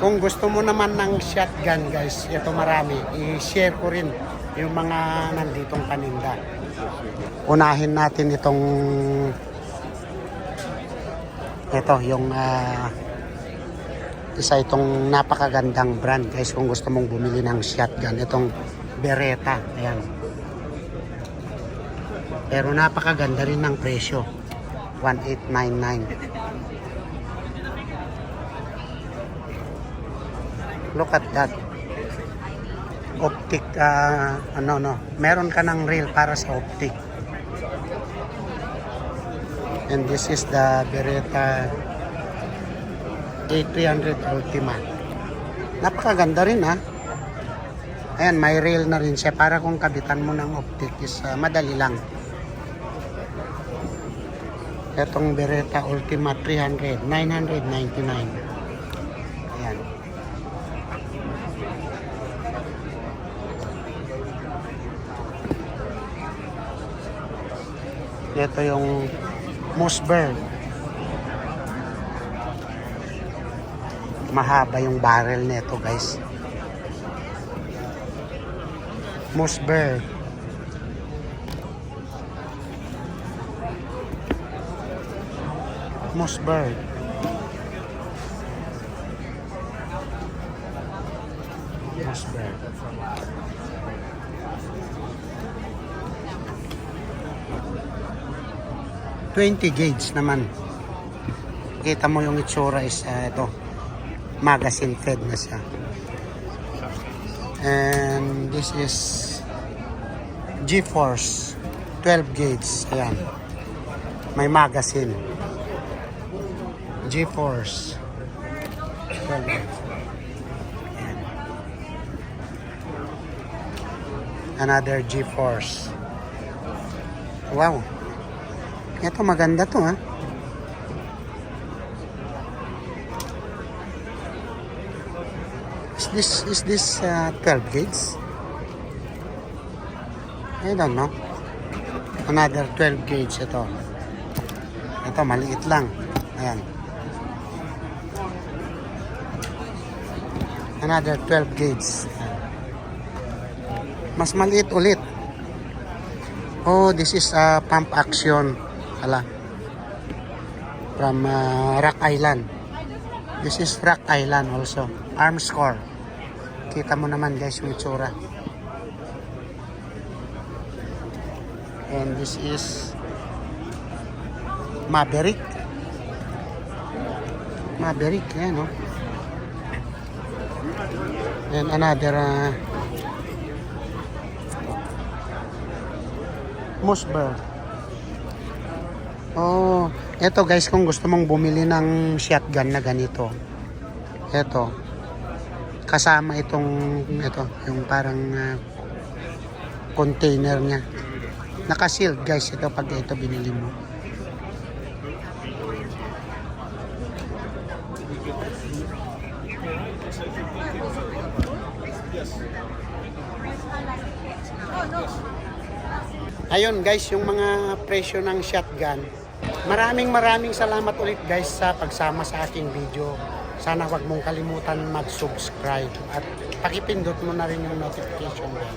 Kung gusto mo naman ng shotgun guys, ito marami. I-share ko rin yung mga nanditong paninda. Unahin natin itong ito yung isa itong napakagandang brand guys kung gusto mong bumili ng shotgun. Itong Beretta. Ayan. Pero napakaganda rin ng presyo. 1899. Look at that. Optic, meron ka ng reel para sa optic. And this is the Beretta A300 Ultima. Napakaganda rin ha. Ayan, may reel na rin siya para kung kabitan mo ng optic is madali lang. Itong Beretta Ultima 300, 999. Ayan. Ito yung Mossberg. Mahaba yung barrel nito, guys. Mossberg. Mossberg. Mossberg. .20 gauge naman. Kita mo yung itsura is ito. Magazine fed na siya. And this is GeForce 12 gauge. Ayan. May magazine. GeForce 12 gauge. Ayan. Another GeForce. Wow. Ito maganda to ha. Is this 12 gauge? I don't know. Another 12 gauge ito. Ito maliit lang. Ayan. Another 12 gauge. Mas maliit ulit. Oh, this is pump action. Ala. From Rock Island. This is Rock Island also. Armscore. Kita mo naman guys yung itsura. And this is Maverick. Maverick, yan no. And another Mossberg. Oh, eto guys kung gusto mong bumili ng shotgun na ganito. Eto. Kasama itong yung parang container niya. Naka-sealed guys ito pag ito binili mo. Ayun guys, yung mga presyo ng shotgun. Maraming salamat ulit guys sa pagsama sa aking video. Sana wag mong kalimutan mag-subscribe at pakipindot mo na rin yung notification bell